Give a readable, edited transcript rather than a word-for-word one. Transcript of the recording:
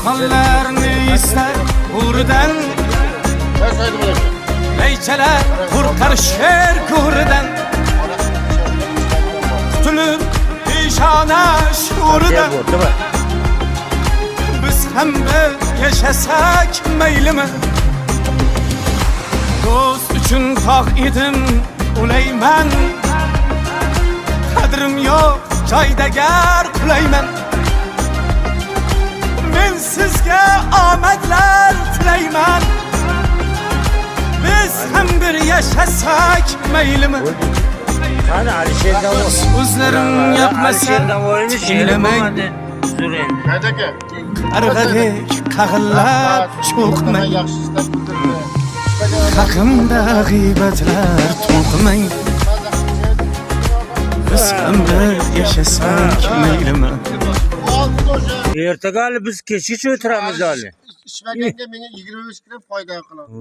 Hallarını ister buradan Leyçeler korkar şer kurdan Tutulur işana şuurdan Biz hem de yaşasak meylimi Dost üçün tağ idim uleymen Kadrim yok joyda gar kulayman Men sizga omadlar tilayman Biz hem bir yaşasak meylimi Hani Alişer'den Sözlerim yapmasa dinlemeyin Kargadek kağıllar çoğmayın Hakkımda gıybetler to'qimayın Biz hem bir yaşasak meylimi Ertaga biz kechgacha o'tiramiz hali. Ishmaganga menga 25 kilo foyda qiladi.